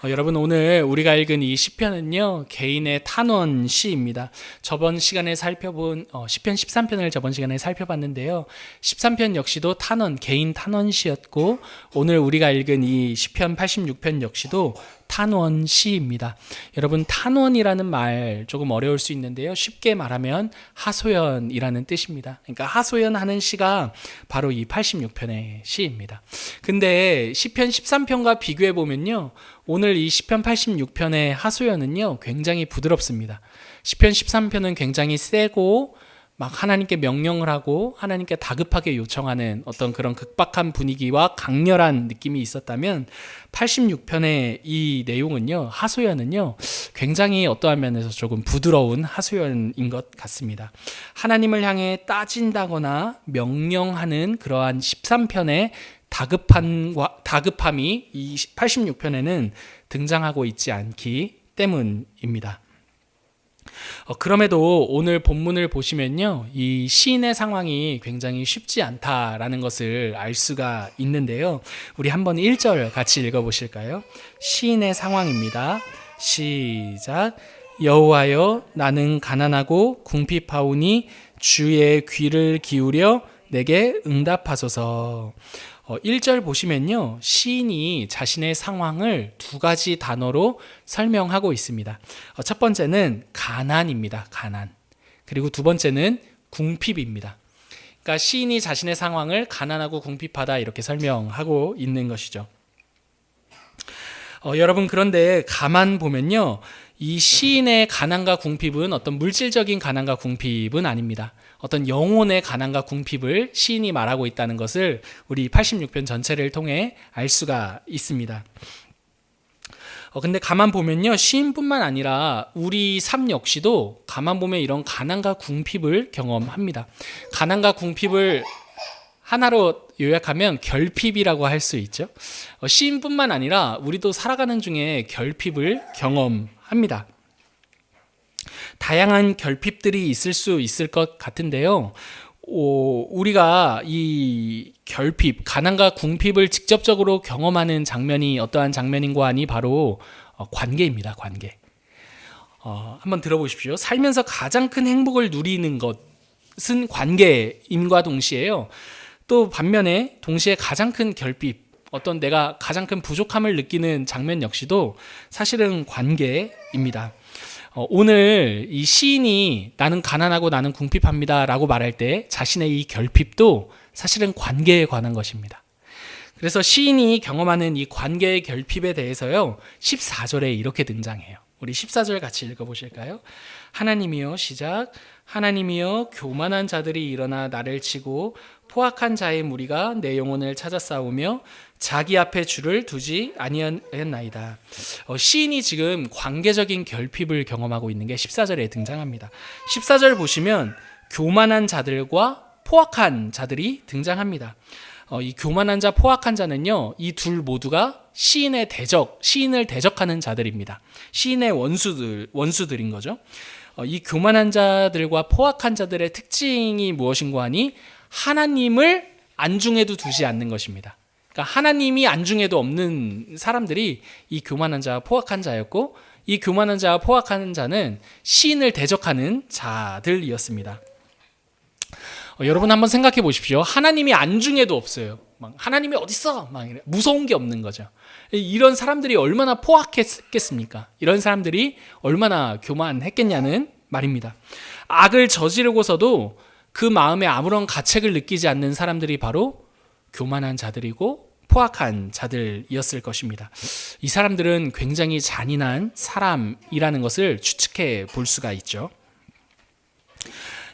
여러분 오늘 우리가 읽은 이 시편은요 개인의 탄원 시입니다. 저번 시간에 살펴본 시편 13편을 저번 시간에 살펴봤는데요. 13편 역시도 탄원, 개인 탄원 시였고 오늘 우리가 읽은 이 시편 86편 역시도 탄원 시입니다. 여러분 탄원이라는 말 조금 어려울 수 있는데요. 쉽게 말하면 하소연이라는 뜻입니다. 그러니까 하소연하는 시가 바로 이 86편의 시입니다. 근데 시편 13편과 비교해 보면요. 오늘 이 시편 86편의 하소연은요. 굉장히 부드럽습니다. 시편 13편은 굉장히 세고 막 하나님께 명령을 하고 하나님께 다급하게 요청하는 어떤 그런 극박한 분위기와 강렬한 느낌이 있었다면 86편의 이 내용은요, 하소연은요, 굉장히 어떠한 면에서 조금 부드러운 하소연인 것 같습니다. 하나님을 향해 따진다거나 명령하는 그러한 13편의 다급함이 이 86편에는 등장하고 있지 않기 때문입니다. 그럼에도 오늘 본문을 보시면요, 이 시인의 상황이 굉장히 쉽지 않다라는 것을 알 수가 있는데요. 우리 한번 1절 같이 읽어보실까요? 시인의 상황입니다. 시작. 여호와여, 나는 가난하고 궁핍하오니 주의 귀를 기울여 내게 응답하소서. 1절 보시면요, 시인이 자신의 상황을 두 가지 단어로 설명하고 있습니다. 첫 번째는 가난입니다. 가난. 그리고 두 번째는 궁핍입니다. 그러니까 시인이 자신의 상황을 가난하고 궁핍하다 이렇게 설명하고 있는 것이죠. 여러분 그런데 가만 보면요, 이 시인의 가난과 궁핍은 어떤 물질적인 가난과 궁핍은 아닙니다. 어떤 영혼의 가난과 궁핍을 시인이 말하고 있다는 것을 우리 86편 전체를 통해 알 수가 있습니다. 근데 가만 보면요, 시인뿐만 아니라 우리 삶 역시도 가만 보면 이런 가난과 궁핍을 경험합니다. 가난과 궁핍을 하나로 요약하면 결핍이라고 할 수 있죠. 시인뿐만 아니라 우리도 살아가는 중에 결핍을 경험합니다. 다양한 결핍들이 있을 수 있을 것 같은데요. 우리가 이 결핍, 가난과 궁핍을 직접적으로 경험하는 장면이 어떠한 장면인가 하니 바로 관계입니다. 관계. 한번 들어보십시오. 살면서 가장 큰 행복을 누리는 것은 관계임과 동시에요. 또 반면에 동시에 가장 큰 결핍, 어떤 내가 가장 큰 부족함을 느끼는 장면 역시도 사실은 관계입니다. 오늘 이 시인이 나는 가난하고 나는 궁핍합니다 라고 말할 때 자신의 이 결핍도 사실은 관계에 관한 것입니다. 그래서 시인이 경험하는 이 관계의 결핍에 대해서요, 14절에 이렇게 등장해요. 우리 14절 같이 읽어보실까요? 하나님이여, 시작. 하나님이여, 교만한 자들이 일어나 나를 치고 포악한 자의 무리가 내 영혼을 찾아 싸우며 자기 앞에 줄을 두지 아니하였나이다. 시인이 지금 관계적인 결핍을 경험하고 있는 게 14절에 등장합니다. 14절 보시면 교만한 자들과 포악한 자들이 등장합니다. 이 교만한 자, 포악한 자는요, 이 둘 모두가 시인을 대적하는 자들입니다. 시인의 원수들인 거죠. 이 교만한 자들과 포악한 자들의 특징이 무엇인가 하니 하나님을 안중에도 두지 않는 것입니다. 그러니까 하나님이 안중에도 없는 사람들이 이 교만한 자와 포악한 자였고, 이 교만한 자와 포악한 자는 시인을 대적하는 자들이었습니다. 여러분 한번 생각해 보십시오. 하나님이 안중에도 없어요. 막 하나님이 어딨어? 막 무서운 게 없는 거죠. 이런 사람들이 얼마나 포악했겠습니까? 이런 사람들이 얼마나 교만했겠냐는 말입니다. 악을 저지르고서도 그 마음에 아무런 가책을 느끼지 않는 사람들이 바로 교만한 자들이고 포악한 자들이었을 것입니다. 이 사람들은 굉장히 잔인한 사람이라는 것을 추측해 볼 수가 있죠.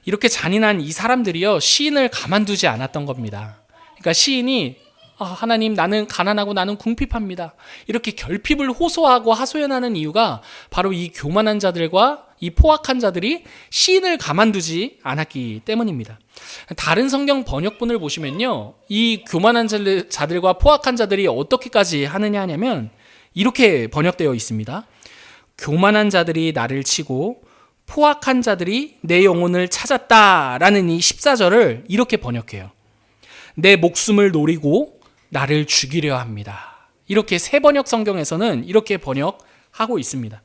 이렇게 잔인한 이 사람들이요, 시인을 가만두지 않았던 겁니다. 그러니까 시인이 하나님, 나는 가난하고 나는 궁핍합니다, 이렇게 결핍을 호소하고 하소연하는 이유가 바로 이 교만한 자들과 이 포악한 자들이 시인을 가만두지 않았기 때문입니다. 다른 성경 번역본을 보시면요, 이 교만한 자들과 포악한 자들이 어떻게까지 하느냐 하냐면 이렇게 번역되어 있습니다. 교만한 자들이 나를 치고 포악한 자들이 내 영혼을 찾았다라는 이 14절을 이렇게 번역해요. 내 목숨을 노리고 나를 죽이려 합니다. 이렇게 새번역 성경에서는 이렇게 번역하고 있습니다.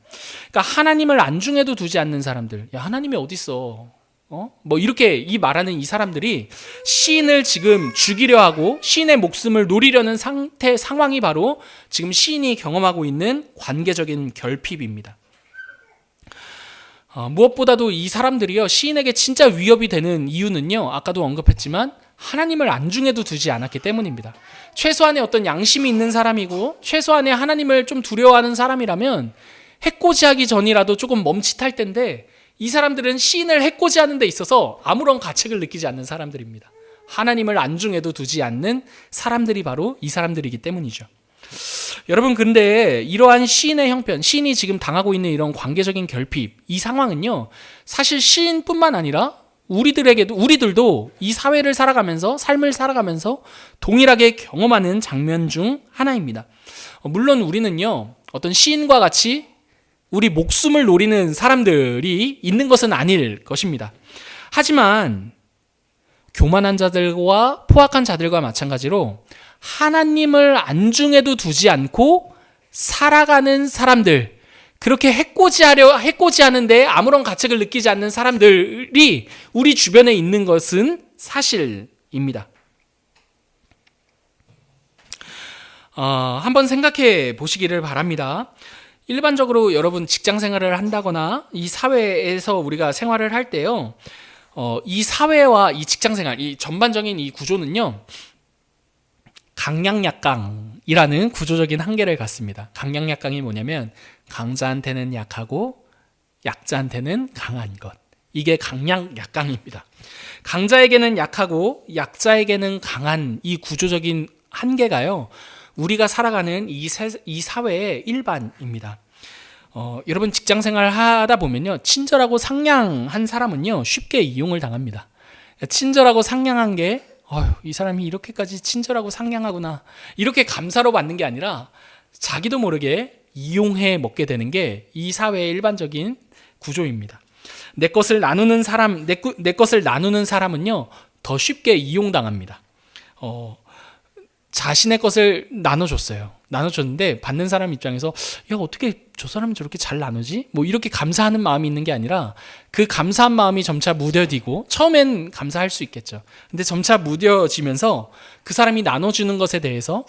그러니까 하나님을 안중에도 두지 않는 사람들, 야, 하나님이 어딨어? 뭐 이렇게 이 말하는 이 사람들이 시인을 지금 죽이려 하고 시인의 목숨을 노리려는 상황이 바로 지금 시인이 경험하고 있는 관계적인 결핍입니다. 무엇보다도 이 사람들이요, 시인에게 진짜 위협이 되는 이유는요, 아까도 언급했지만 하나님을 안중에도 두지 않았기 때문입니다. 최소한의 어떤 양심이 있는 사람이고 최소한의 하나님을 좀 두려워하는 사람이라면 해코지하기 전이라도 조금 멈칫할 텐데, 이 사람들은 시인을 해코지하는 데 있어서 아무런 가책을 느끼지 않는 사람들입니다. 하나님을 안중에도 두지 않는 사람들이 바로 이 사람들이기 때문이죠. 여러분, 근데 이러한 시인의 형편, 시인이 지금 당하고 있는 이런 관계적인 결핍, 이 상황은요, 사실 시인뿐만 아니라 우리들도 이 사회를 살아가면서, 삶을 살아가면서 동일하게 경험하는 장면 중 하나입니다. 물론 우리는요, 어떤 시인과 같이 우리 목숨을 노리는 사람들이 있는 것은 아닐 것입니다. 하지만 교만한 자들과 포악한 자들과 마찬가지로 하나님을 안중에도 두지 않고 살아가는 사람들, 그렇게 해코지하는데 아무런 가책을 느끼지 않는 사람들이 우리 주변에 있는 것은 사실입니다. 한번 생각해 보시기를 바랍니다. 일반적으로 여러분 직장 생활을 한다거나 이 사회에서 우리가 생활을 할 때요, 이 사회와 이 직장 생활, 이 전반적인 이 구조는요, 강약약강이라는 구조적인 한계를 갖습니다. 강약약강이 뭐냐면 강자한테는 약하고 약자한테는 강한 것. 이게 강약약강입니다. 강자에게는 약하고 약자에게는 강한 이 구조적인 한계가요, 우리가 살아가는 이 사회의 일반입니다. 여러분 직장 생활 하다 보면요, 친절하고 상냥한 사람은요 쉽게 이용을 당합니다. 친절하고 상냥한 게 이 사람이 이렇게까지 친절하고 상냥하구나, 이렇게 감사로 받는 게 아니라 자기도 모르게 이용해 먹게 되는 게 이 사회의 일반적인 구조입니다. 내 것을 나누는 사람은요 더 쉽게 이용당합니다. 자신의 것을 나눠줬는데 받는 사람 입장에서 야, 어떻게 저 사람은 저렇게 잘 나누지? 뭐 이렇게 감사하는 마음이 있는 게 아니라 그 감사한 마음이 점차 무뎌지고, 처음엔 감사할 수 있겠죠. 근데 점차 무뎌지면서 그 사람이 나눠주는 것에 대해서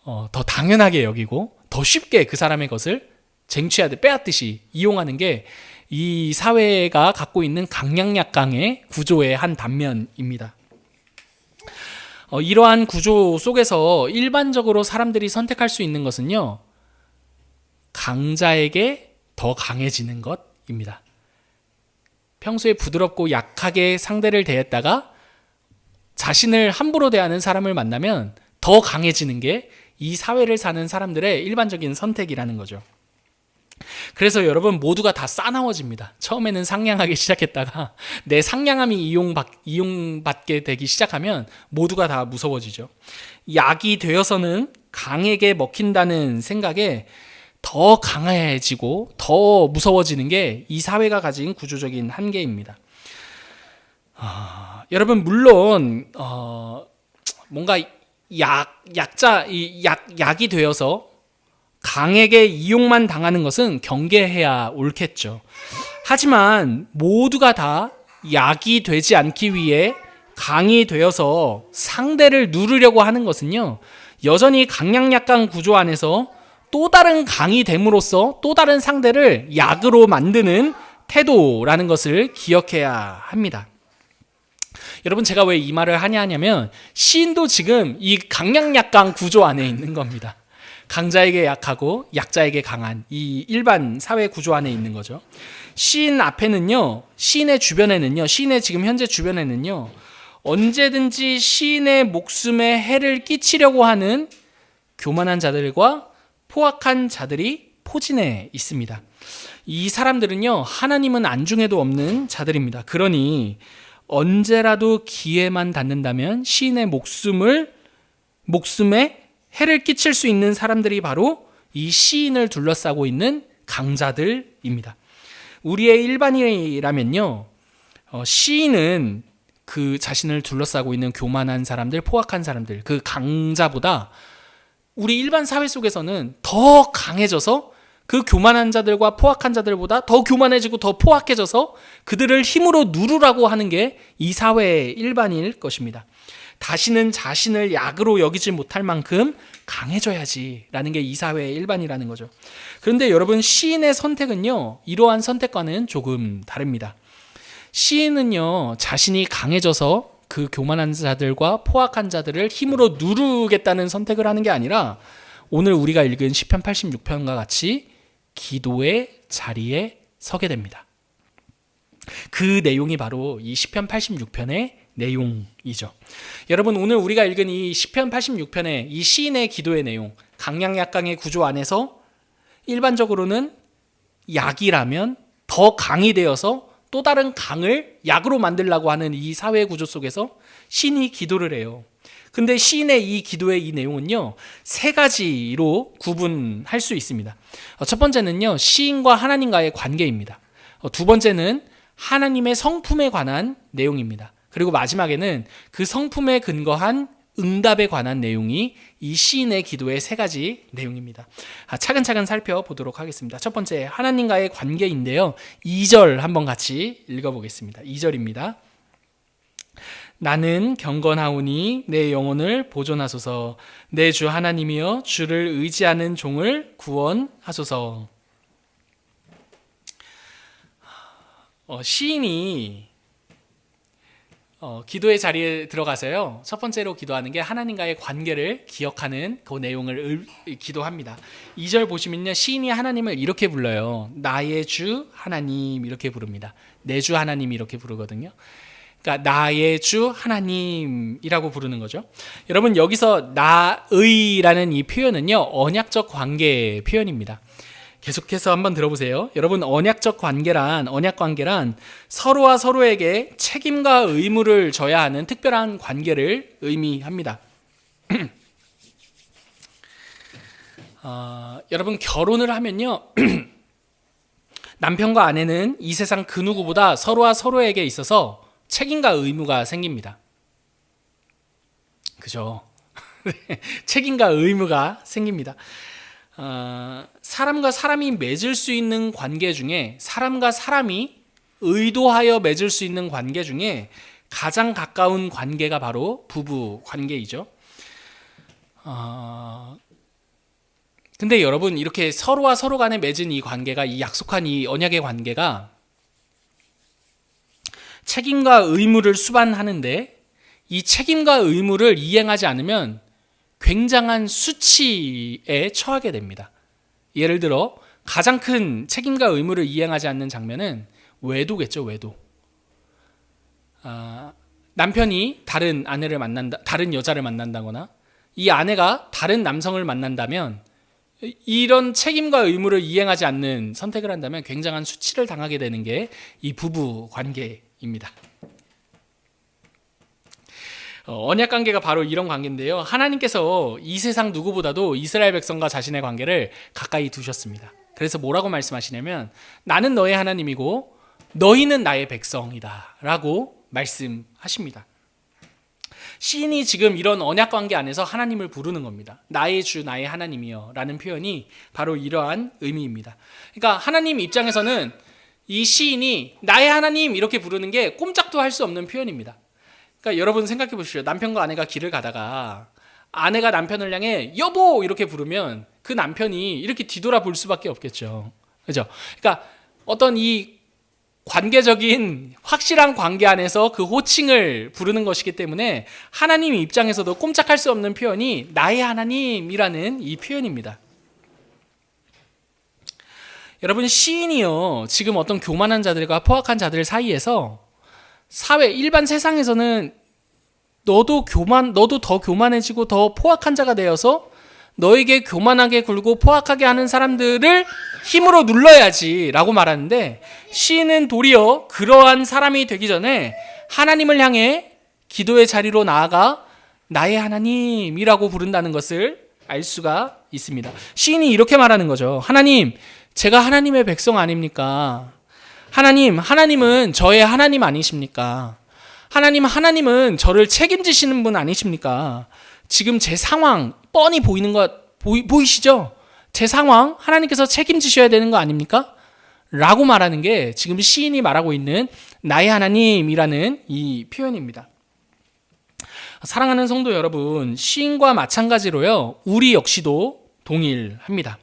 더 당연하게 여기고 더 쉽게 그 사람의 것을 쟁취하듯 빼앗듯이 이용하는 게 이 사회가 갖고 있는 강약약강의 구조의 한 단면입니다. 이러한 구조 속에서 일반적으로 사람들이 선택할 수 있는 것은요, 강자에게 더 강해지는 것입니다. 평소에 부드럽고 약하게 상대를 대했다가 자신을 함부로 대하는 사람을 만나면 더 강해지는 게 이 사회를 사는 사람들의 일반적인 선택이라는 거죠. 그래서 여러분 모두가 다 싸나워집니다. 처음에는 상냥하게 시작했다가 내 상냥함이 이용받게 되기 시작하면 모두가 다 무서워지죠. 약이 되어서는 강에게 먹힌다는 생각에 더 강해지고 더 무서워지는 게 이 사회가 가진 구조적인 한계입니다. 여러분 물론 뭔가 약이 되어서 강에게 이용만 당하는 것은 경계해야 옳겠죠. 하지만 모두가 다 약이 되지 않기 위해 강이 되어서 상대를 누르려고 하는 것은요, 여전히 강약약강 구조 안에서 또 다른 강이 됨으로써 또 다른 상대를 약으로 만드는 태도라는 것을 기억해야 합니다. 여러분 제가 왜 이 말을 하냐면 시인도 지금 이 강약약강 구조 안에 있는 겁니다. 강자에게 약하고 약자에게 강한 이 일반 사회 구조 안에 있는 거죠. 시인 앞에는요, 시인의 지금 현재 주변에는요, 언제든지 시인의 목숨에 해를 끼치려고 하는 교만한 자들과 포악한 자들이 포진해 있습니다. 이 사람들은요, 하나님은 안중에도 없는 자들입니다. 그러니 언제라도 기회만 닿는다면 시인의 목숨에 해를 끼칠 수 있는 사람들이 바로 이 시인을 둘러싸고 있는 강자들입니다. 우리의 일반인이라면요, 시인은 그 자신을 둘러싸고 있는 교만한 사람들, 포악한 사람들, 그 강자보다 우리 일반 사회 속에서는 더 강해져서 그 교만한 자들과 포악한 자들보다 더 교만해지고 더 포악해져서 그들을 힘으로 누르라고 하는 게 이 사회의 일반일 것입니다. 다시는 자신을 약으로 여기지 못할 만큼 강해져야지라는 게 이 사회의 일반이라는 거죠. 그런데 여러분, 시인의 선택은요, 이러한 선택과는 조금 다릅니다. 시인은요, 자신이 강해져서 그 교만한 자들과 포악한 자들을 힘으로 누르겠다는 선택을 하는 게 아니라 오늘 우리가 읽은 시편 86편과 같이 기도의 자리에 서게 됩니다. 그 내용이 바로 이 시편 86편의 내용이죠. 여러분, 오늘 우리가 읽은 이 시편 86편의 이 시인의 기도의 내용, 강약약강의 구조 안에서 일반적으로는 약이라면 더 강이 되어서 또 다른 강을 약으로 만들려고 하는 이 사회 구조 속에서 시인이 기도를 해요. 근데 시인의 이 기도의 이 내용은요, 세 가지로 구분할 수 있습니다. 첫 번째는요, 시인과 하나님과의 관계입니다. 두 번째는 하나님의 성품에 관한 내용입니다. 그리고 마지막에는 그 성품에 근거한 응답에 관한 내용이 이 시인의 기도의 세 가지 내용입니다. 차근차근 살펴보도록 하겠습니다. 첫 번째, 하나님과의 관계인데요. 2절 한번 같이 읽어보겠습니다. 2절입니다. 나는 경건하오니 내 영혼을 보존하소서. 내 주 하나님이여, 주를 의지하는 종을 구원하소서. 시인이 기도의 자리에 들어가서요, 첫 번째로 기도하는 게 하나님과의 관계를 기억하는 그 내용을 기도합니다. 2절 보시면요, 시인이 하나님을 이렇게 불러요. 나의 주 하나님, 이렇게 부릅니다. 내 주 하나님, 이렇게 부르거든요. 그러니까 나의 주 하나님이라고 부르는 거죠. 여러분, 여기서 나의라는 이 표현은요, 언약적 관계 표현입니다. 계속해서 한번 들어보세요. 여러분, 언약 관계란 서로와 서로에게 책임과 의무를 져야 하는 특별한 관계를 의미합니다. 여러분, 결혼을 하면요, 남편과 아내는 이 세상 그 누구보다 서로와 서로에게 있어서 책임과 의무가 생깁니다. 그죠? 책임과 의무가 생깁니다. 사람과 사람이 맺을 수 있는 관계 중에, 사람과 사람이 의도하여 맺을 수 있는 관계 중에 가장 가까운 관계가 바로 부부 관계이죠. 근데 여러분, 이렇게 서로와 서로 간에 맺은 이 관계가, 이 약속한 이 언약의 관계가 책임과 의무를 수반하는데, 이 책임과 의무를 이행하지 않으면 굉장한 수치에 처하게 됩니다. 예를 들어 가장 큰 책임과 의무를 이행하지 않는 장면은 외도겠죠. 외도. 남편이 다른 여자를 만난다거나 이 아내가 다른 남성을 만난다면, 이런 책임과 의무를 이행하지 않는 선택을 한다면 굉장한 수치를 당하게 되는 게 이 부부 관계입니다. 언약 관계가 바로 이런 관계인데요. 하나님께서 이 세상 누구보다도 이스라엘 백성과 자신의 관계를 가까이 두셨습니다. 그래서 뭐라고 말씀하시냐면, 나는 너의 하나님이고 너희는 나의 백성이다 라고 말씀하십니다. 시인이 지금 이런 언약 관계 안에서 하나님을 부르는 겁니다. 나의 주, 나의 하나님이여 라는 표현이 바로 이러한 의미입니다. 그러니까 하나님 입장에서는 이 시인이 나의 하나님 이렇게 부르는 게 꼼짝도 할 수 없는 표현입니다. 그러니까 여러분 생각해 보십시오. 남편과 아내가 길을 가다가 아내가 남편을 향해 여보 이렇게 부르면 그 남편이 이렇게 뒤돌아 볼 수밖에 없겠죠. 그죠? 그러니까 어떤 이 관계적인 확실한 관계 안에서 그 호칭을 부르는 것이기 때문에 하나님 입장에서도 꼼짝할 수 없는 표현이 나의 하나님이라는 이 표현입니다. 여러분, 시인이요, 지금 어떤 교만한 자들과 포악한 자들 사이에서 일반 세상에서는 너도 더 교만해지고 더 포악한 자가 되어서 너에게 교만하게 굴고 포악하게 하는 사람들을 힘으로 눌러야지 라고 말하는데, 시인은 도리어 그러한 사람이 되기 전에 하나님을 향해 기도의 자리로 나아가 나의 하나님이라고 부른다는 것을 알 수가 있습니다. 시인이 이렇게 말하는 거죠. 하나님, 제가 하나님의 백성 아닙니까? 하나님은 저의 하나님 아니십니까? 하나님은 저를 책임지시는 분 아니십니까? 지금 제 상황 뻔히 보이는 것 보이시죠? 제 상황 하나님께서 책임지셔야 되는 거 아닙니까? 라고 말하는 게 지금 시인이 말하고 있는 나의 하나님이라는 이 표현입니다. 사랑하는 성도 여러분, 시인과 마찬가지로요, 우리 역시도 동일합니다.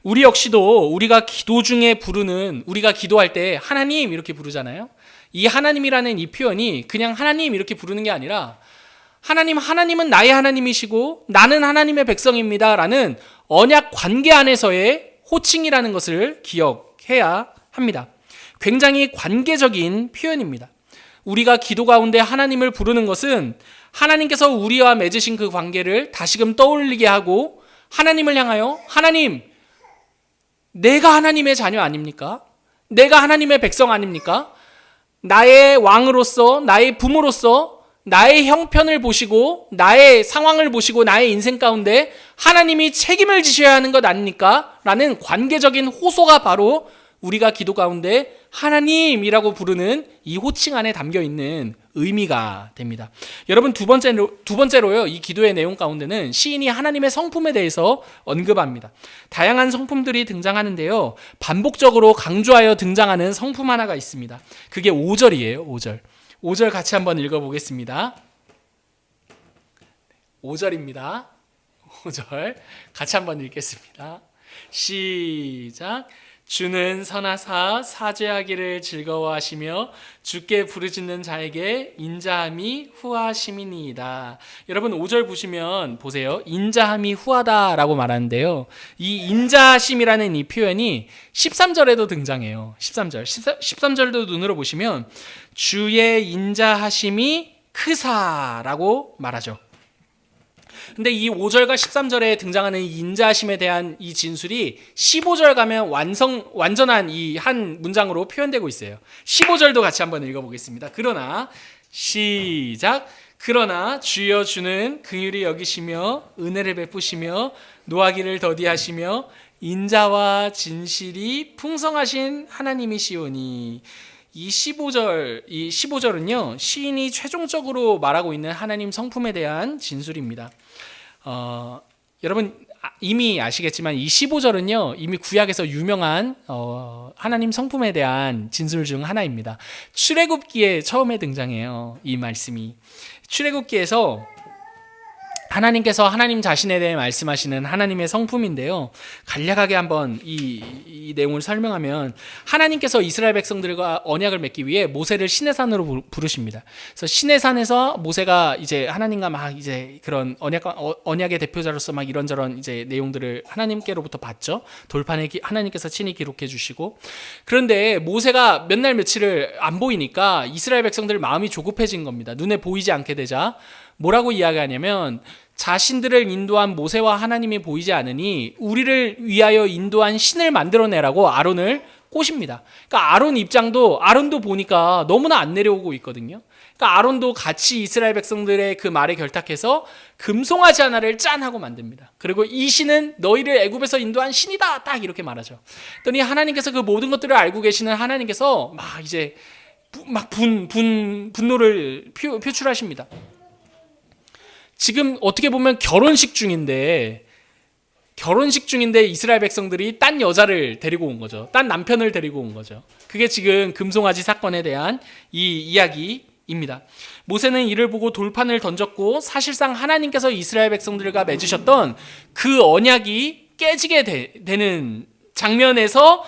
우리 역시도 우리가 기도 중에 부르는, 우리가 기도할 때 하나님 이렇게 부르잖아요. 이 하나님이라는 이 표현이 그냥 하나님 이렇게 부르는 게 아니라 하나님은 나의 하나님이시고 나는 하나님의 백성입니다 라는 언약 관계 안에서의 호칭이라는 것을 기억해야 합니다. 굉장히 관계적인 표현입니다. 우리가 기도 가운데 하나님을 부르는 것은 하나님께서 우리와 맺으신 그 관계를 다시금 떠올리게 하고 하나님을 향하여 하나님, 내가 하나님의 자녀 아닙니까? 내가 하나님의 백성 아닙니까? 나의 왕으로서, 나의 부모로서 나의 형편을 보시고 나의 상황을 보시고 나의 인생 가운데 하나님이 책임을 지셔야 하는 것 아닙니까? 라는 관계적인 호소가 바로 우리가 기도 가운데 하나님이라고 부르는 이 호칭 안에 담겨 있는 의미가 됩니다. 여러분, 두 번째로요, 이 기도의 내용 가운데는 시인이 하나님의 성품에 대해서 언급합니다. 다양한 성품들이 등장하는데요, 반복적으로 강조하여 등장하는 성품 하나가 있습니다. 그게 5절이에요. 5절 같이 한번 읽어보겠습니다. 5절입니다. 5절 같이 한번 읽겠습니다. 시작. 주는 선하사 사죄하기를 즐거워하시며 주께 부르짖는 자에게 인자함이 후하심이니이다. 여러분, 5절 보시면 보세요. 인자함이 후하다라고 말하는데요, 이 인자하심이라는 이 표현이 13절에도 등장해요. 13절도 눈으로 보시면 주의 인자하심이 크사라고 말하죠. 근데 이 5절과 13절에 등장하는 이 인자하심에 대한 이 진술이 15절 가면 완전한 이 한 문장으로 표현되고 있어요. 15절도 같이 한번 읽어보겠습니다. 그러나 시작. 그러나 주여 주는 긍휼히 여기시며 은혜를 베푸시며 노하기를 더디하시며 인자와 진실이 풍성하신 하나님이시오니. 이 15절은요, 시인이 최종적으로 말하고 있는 하나님 성품에 대한 진술입니다. 여러분 이미 아시겠지만 이 15절은요, 이미 구약에서 유명한 하나님 성품에 대한 진술 중 하나입니다. 출애굽기에 처음에 등장해요. 이 말씀이 출애굽기에서 하나님께서 하나님 자신에 대해 말씀하시는 하나님의 성품인데요, 간략하게 한번 이 내용을 설명하면, 하나님께서 이스라엘 백성들과 언약을 맺기 위해 모세를 시내산으로 부르십니다. 그래서 시내산에서 모세가 이제 하나님과 막 이제 그런 언약의 대표자로서 막 이런저런 이제 내용들을 하나님께로부터 받죠. 돌판에 하나님께서 친히 기록해 주시고, 그런데 모세가 몇 날 며칠을 안 보이니까 이스라엘 백성들 마음이 조급해진 겁니다. 눈에 보이지 않게 되자 뭐라고 이야기하냐면, 자신들을 인도한 모세와 하나님이 보이지 않으니 우리를 위하여 인도한 신을 만들어내라고 아론을 꼬십니다. 그러니까 아론도 보니까 너무나 안 내려오고 있거든요. 그러니까 아론도 같이 이스라엘 백성들의 그 말에 결탁해서 금송아지 하나를 짠 하고 만듭니다. 그리고 이 신은 너희를 애굽에서 인도한 신이다, 딱 이렇게 말하죠. 그랬더니 하나님께서 그 모든 것들을 알고 계시는 하나님께서 막 분노를 표출하십니다. 지금 어떻게 보면 결혼식 중인데 이스라엘 백성들이 딴 여자를 데리고 온 거죠. 딴 남편을 데리고 온 거죠. 그게 지금 금송아지 사건에 대한 이 이야기입니다. 모세는 이를 보고 돌판을 던졌고, 사실상 하나님께서 이스라엘 백성들과 맺으셨던 그 언약이 깨지게 되는 장면에서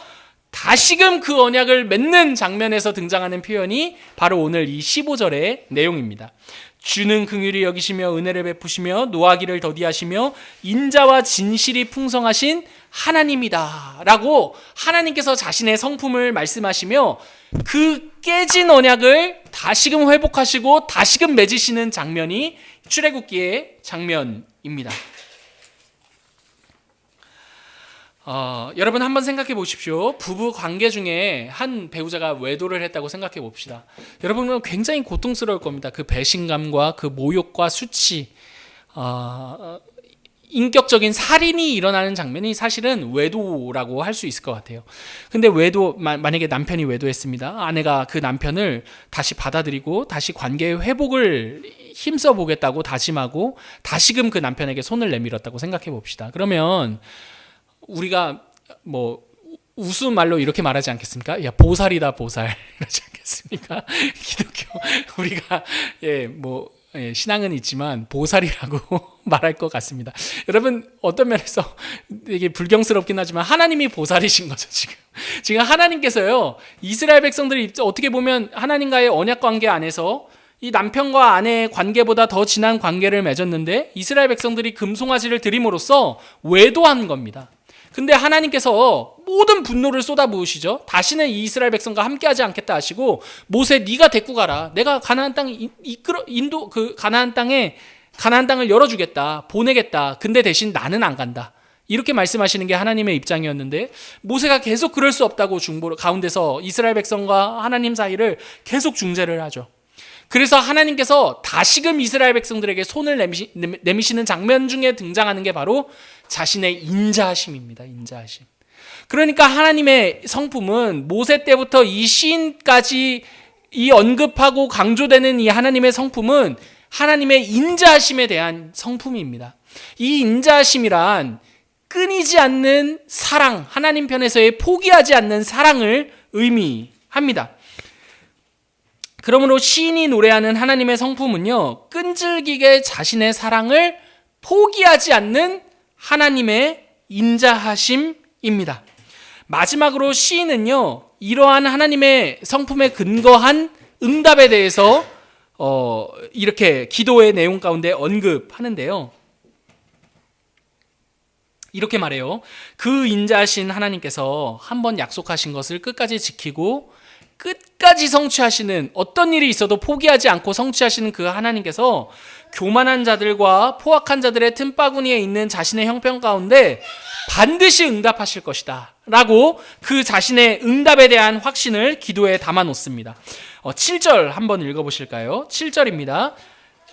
다시금 그 언약을 맺는 장면에서 등장하는 표현이 바로 오늘 이 15절의 내용입니다. 주는 긍휼히 여기시며 은혜를 베푸시며 노하기를 더디하시며 인자와 진실이 풍성하신 하나님이다 라고 하나님께서 자신의 성품을 말씀하시며, 그 깨진 언약을 다시금 회복하시고 다시금 맺으시는 장면이 출애굽기의 장면입니다. 여러분 한번 생각해 보십시오. 부부 관계 중에 한 배우자가 외도를 했다고 생각해 봅시다. 여러분은 굉장히 고통스러울 겁니다. 그 배신감과 그 모욕과 수치, 인격적인 살인이 일어나는 장면이 사실은 외도라고 할 수 있을 것 같아요. 근데 만약에 남편이 외도했습니다. 아내가 그 남편을 다시 받아들이고 다시 관계의 회복을 힘써 보겠다고 다짐하고 다시금 그 남편에게 손을 내밀었다고 생각해 봅시다. 그러면 우리가 뭐 우스운 말로 이렇게 말하지 않겠습니까? 야, 보살이다, 보살. 그러지 않겠습니까? 기독교 우리가 신앙은 있지만 보살이라고 말할 것 같습니다. 여러분, 어떤 면에서 되게 불경스럽긴 하지만 하나님이 보살이신 거죠, 지금. 지금 하나님께서요, 이스라엘 백성들이 어떻게 보면 하나님과의 언약 관계 안에서 이 남편과 아내의 관계보다 더 진한 관계를 맺었는데 이스라엘 백성들이 금송아지를 드림으로써 외도한 겁니다. 근데 하나님께서 모든 분노를 쏟아부으시죠. 다시는 이 이스라엘 백성과 함께하지 않겠다 하시고, 모세 네가 데리고 가라. 내가 가나안 땅 가나안 땅을 열어주겠다, 보내겠다. 근데 대신 나는 안 간다. 이렇게 말씀하시는 게 하나님의 입장이었는데, 모세가 계속 그럴 수 없다고 가운데서 이스라엘 백성과 하나님 사이를 계속 중재를 하죠. 그래서 하나님께서 다시금 이스라엘 백성들에게 손을 내미시는 장면 중에 등장하는 게 바로 자신의 인자하심입니다. 인자하심. 그러니까 하나님의 성품은 모세 때부터 이 시인까지 이 언급하고 강조되는 이 하나님의 성품은 하나님의 인자하심에 대한 성품입니다. 이 인자하심이란 끊이지 않는 사랑, 하나님 편에서의 포기하지 않는 사랑을 의미합니다. 그러므로 시인이 노래하는 하나님의 성품은요, 끈질기게 자신의 사랑을 포기하지 않는 하나님의 인자하심입니다. 마지막으로 시인은요, 이러한 하나님의 성품에 근거한 응답에 대해서 이렇게 기도의 내용 가운데 언급하는데요. 이렇게 말해요. 그 인자하신 하나님께서 한번 약속하신 것을 끝까지 지키고 끝까지 성취하시는, 어떤 일이 있어도 포기하지 않고 성취하시는 그 하나님께서 교만한 자들과 포악한 자들의 틈바구니에 있는 자신의 형편 가운데 반드시 응답하실 것이다 라고 그 자신의 응답에 대한 확신을 기도에 담아 놓습니다. 7절 한번 읽어보실까요? 7절입니다.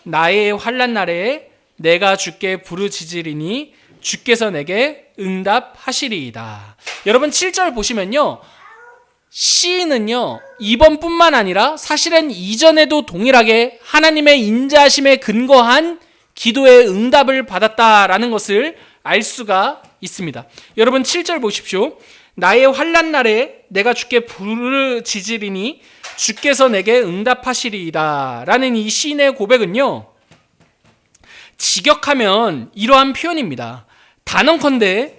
나의 환난 날에 내가 주께 부르짖으리니 주께서 내게 응답하시리이다. 여러분, 7절 보시면요, 시인은요, 이번뿐만 아니라 사실은 이전에도 동일하게 하나님의 인자하심에 근거한 기도의 응답을 받았다라는 것을 알 수가 있습니다. 여러분, 7절 보십시오. 나의 환난 날에 내가 주께 부르짖으리니 주께서 내게 응답하시리이다 라는 이 시인의 고백은요, 직역하면 이러한 표현입니다. 단언컨대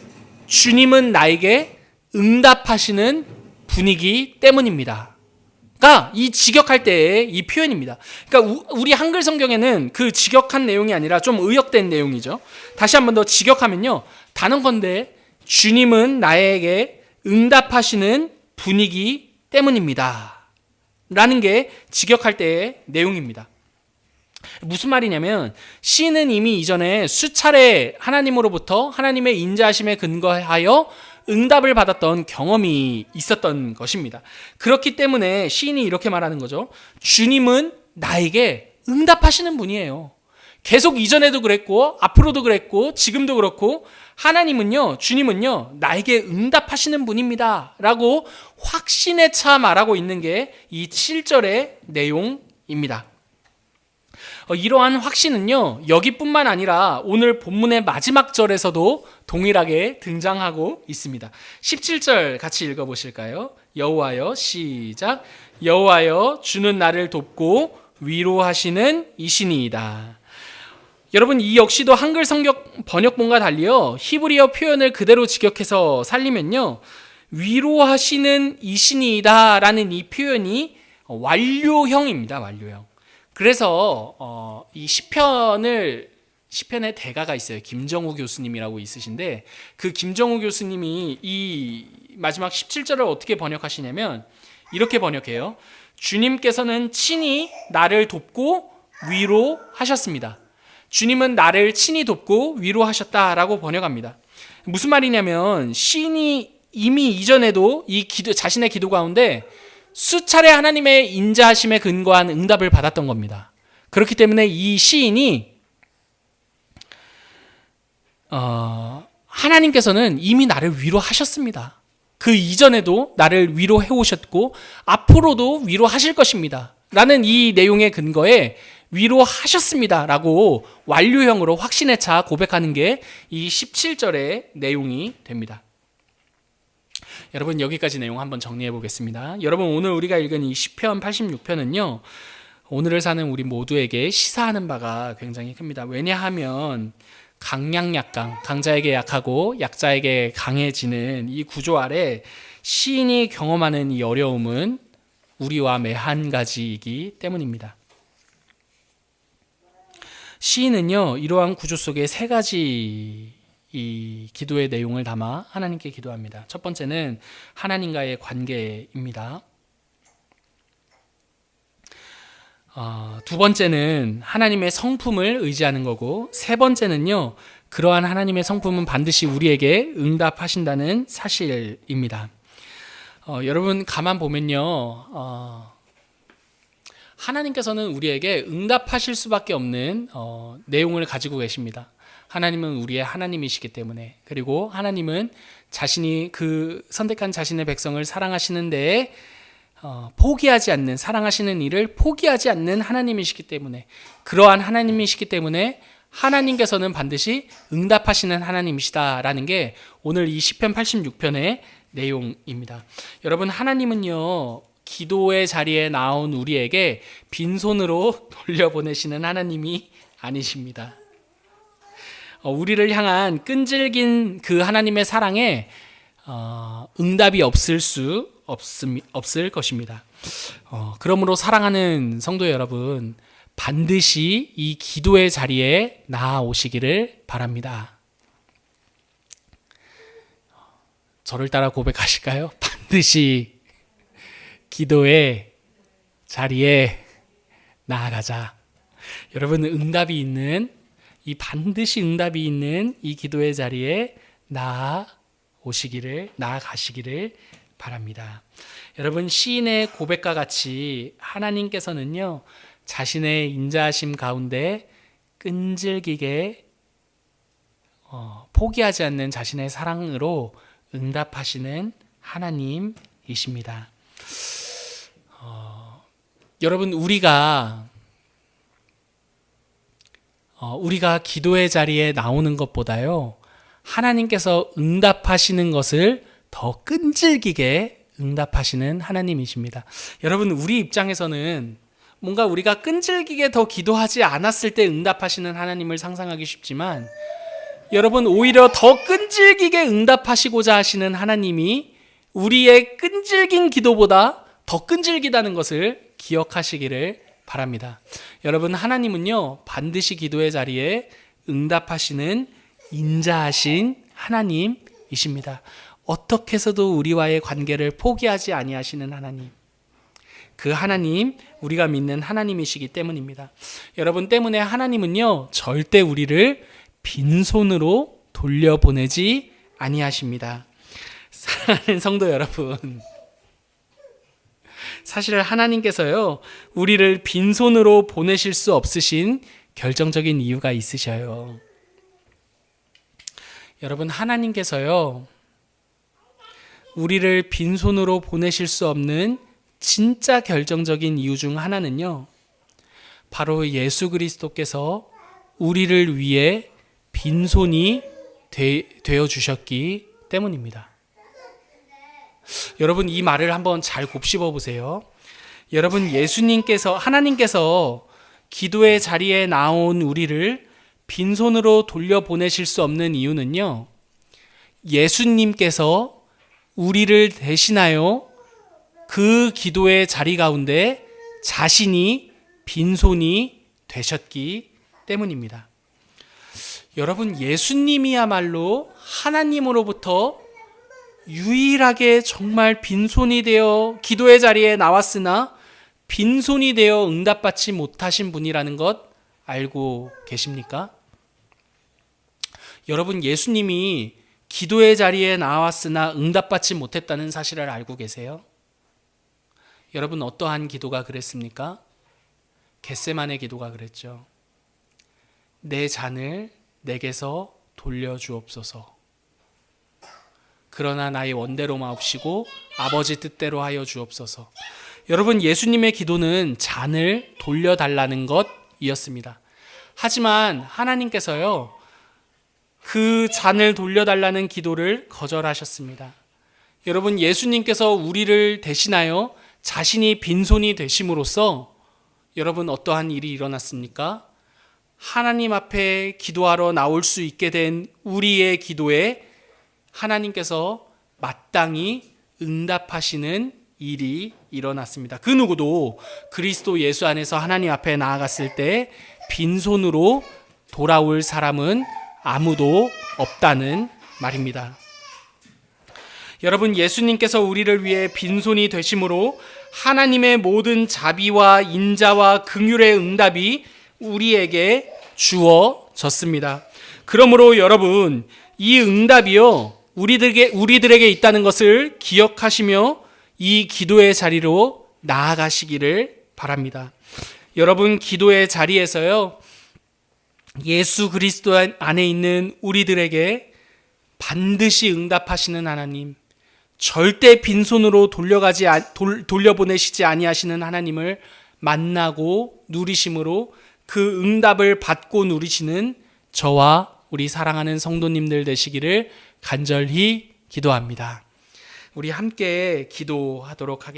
주님은 나에게 응답하시는 분이기 때문입니다. 가 이 직역할 때의 이 표현입니다. 그러니까 우리 한글 성경에는 그 직역한 내용이 아니라 좀 의역된 내용이죠. 다시 한 번 더 직역하면요, 단언컨대 주님은 나에게 응답하시는 분이기 때문입니다 라는 게 직역할 때의 내용입니다. 무슨 말이냐면, 시인은 이미 이전에 수차례 하나님으로부터 하나님의 인자하심에 근거하여 응답을 받았던 경험이 있었던 것입니다. 그렇기 때문에 시인이 이렇게 말하는 거죠. 주님은 나에게 응답하시는 분이에요. 계속 이전에도 그랬고 앞으로도 그랬고 지금도 그렇고 하나님은요, 주님은요, 나에게 응답하시는 분입니다 라고 확신에 차 말하고 있는 게 이 7절의 내용입니다. 이러한 확신은요, 여기뿐만 아니라 오늘 본문의 마지막 절에서도 동일하게 등장하고 있습니다. 17절 같이 읽어보실까요? 여호와여, 시작. 여호와여, 주는 나를 돕고 위로하시는 이시니이다. 여러분, 이 역시도 한글 성경 번역본과 달리요, 히브리어 표현을 그대로 직역해서 살리면요, 위로하시는 이시니이다 라는 이 표현이 완료형입니다. 완료형. 그래서 이 시편의 대가가 있어요. 김정우 교수님이라고 있으신데, 그 김정우 교수님이 이 마지막 17절을 어떻게 번역하시냐면 이렇게 번역해요. 주님께서는 친히 나를 돕고 위로하셨습니다. 주님은 나를 친히 돕고 위로하셨다라고 번역합니다. 무슨 말이냐면, 시인이 이미 이전에도 이 자신의 기도 가운데 수차례 하나님의 인자하심에 근거한 응답을 받았던 겁니다. 그렇기 때문에 이 시인이 하나님께서는 이미 나를 위로하셨습니다. 그 이전에도 나를 위로해 오셨고 앞으로도 위로하실 것입니다 라는 이 내용의 근거에 위로하셨습니다 라고 완료형으로 확신에 차 고백하는 게 이 17절의 내용이 됩니다. 여러분, 여기까지 내용 한번 정리해 보겠습니다. 여러분, 오늘 우리가 읽은 이 시편 86편은요 오늘을 사는 우리 모두에게 시사하는 바가 굉장히 큽니다. 왜냐하면 강약약강, 강자에게 약하고 약자에게 강해지는 이 구조 아래 시인이 경험하는 이 어려움은 우리와 매한 가지이기 때문입니다. 시인은요 이러한 구조 속에 세 가지 이 기도의 내용을 담아 하나님께 기도합니다. 첫 번째는 하나님과의 관계입니다. 두 번째는 하나님의 성품을 의지하는 거고, 세 번째는요 그러한 하나님의 성품은 반드시 우리에게 응답하신다는 사실입니다. 여러분, 가만 보면요 하나님께서는 우리에게 응답하실 수밖에 없는 내용을 가지고 계십니다. 하나님은 우리의 하나님이시기 때문에, 그리고 하나님은 자신이 그 선택한 자신의 백성을 사랑하시는 데에 포기하지 않는, 사랑하시는 일을 포기하지 않는 하나님이시기 때문에, 그러한 하나님이시기 때문에 하나님께서는 반드시 응답하시는 하나님이시다라는 게 오늘 이 시편 86편의 내용입니다. 여러분, 하나님은요 기도의 자리에 나온 우리에게 빈손으로 돌려보내시는 하나님이 아니십니다. 우리를 향한 끈질긴 그 하나님의 사랑에 응답이 없을 것입니다. 그러므로 사랑하는 성도 여러분, 반드시 이 기도의 자리에 나아오시기를 바랍니다. 저를 따라 고백하실까요? 반드시 기도의 자리에 나아가자. 여러분, 응답이 있는, 이 반드시 응답이 있는 이 기도의 자리에 나아가시기를 바랍니다. 여러분, 시인의 고백과 같이 하나님께서는요 자신의 인자하심 가운데 끈질기게 포기하지 않는 자신의 사랑으로 응답하시는 하나님이십니다. 여러분, 우리가 기도의 자리에 나오는 것보다요 하나님께서 응답하시는 것을 더 끈질기게 응답하시는 하나님이십니다. 여러분, 우리 입장에서는 뭔가 우리가 끈질기게 더 기도하지 않았을 때 응답하시는 하나님을 상상하기 쉽지만, 여러분, 오히려 더 끈질기게 응답하시고자 하시는 하나님이 우리의 끈질긴 기도보다 더 끈질기다는 것을 기억하시기를 바랍니다. 여러분, 하나님은요 반드시 기도의 자리에 응답하시는 인자하신 하나님이십니다. 어떻게 해서도 우리와의 관계를 포기하지 아니하시는 하나님, 그 하나님, 우리가 믿는 하나님이시기 때문입니다. 여러분, 때문에 하나님은요 절대 우리를 빈손으로 돌려보내지 아니하십니다. 사랑하는 성도 여러분, 사실 하나님께서요 우리를 빈손으로 보내실 수 없으신 결정적인 이유가 있으셔요. 여러분, 하나님께서요 우리를 빈손으로 보내실 수 없는 진짜 결정적인 이유 중 하나는요 바로 예수 그리스도께서 우리를 위해 빈손이 되어 주셨기 때문입니다. 여러분, 이 말을 한번 잘 곱씹어 보세요. 여러분, 하나님께서 기도의 자리에 나온 우리를 빈손으로 돌려보내실 수 없는 이유는요 예수님께서 우리를 대신하여 그 기도의 자리 가운데 자신이 빈손이 되셨기 때문입니다. 여러분, 예수님이야말로 하나님으로부터 유일하게 정말 빈손이 되어 기도의 자리에 나왔으나 빈손이 되어 응답받지 못하신 분이라는 것 알고 계십니까? 여러분, 예수님이 기도의 자리에 나왔으나 응답받지 못했다는 사실을 알고 계세요? 여러분, 어떠한 기도가 그랬습니까? 겟세마네 기도가 그랬죠. 내 잔을 내게서 돌려주옵소서. 그러나 나의 원대로 마옵시고 아버지 뜻대로 하여 주옵소서. 여러분, 예수님의 기도는 잔을 돌려달라는 기도이었습니다. 하지만 하나님께서요, 그 잔을 돌려달라는 기도를 거절하셨습니다. 여러분, 예수님께서 우리를 대신하여 자신이 빈손이 되심으로써 여러분 어떠한 일이 일어났습니까? 하나님 앞에 기도하러 나올 수 있게 된 우리의 기도에 하나님께서 마땅히 응답하시는 일이 일어났습니다. 그 누구도 그리스도 예수 안에서 하나님 앞에 나아갔을 때 빈손으로 돌아올 사람은 아무도 없다는 말입니다. 여러분, 예수님께서 우리를 위해 빈손이 되심으로 하나님의 모든 자비와 인자와 긍휼의 응답이 우리에게 주어졌습니다. 그러므로 여러분, 이 응답이요, 우리들에게 있다는 것을 기억하시며 이 기도의 자리로 나아가시기를 바랍니다. 여러분, 기도의 자리에서요, 예수 그리스도 안에 있는 우리들에게 반드시 응답하시는 하나님, 절대 빈손으로 돌려보내시지 아니하시는 하나님을 만나고 누리심으로 그 응답을 받고 누리시는 저와 우리 사랑하는 성도님들 되시기를 간절히 기도합니다. 우리 함께 기도하도록 하겠습니다.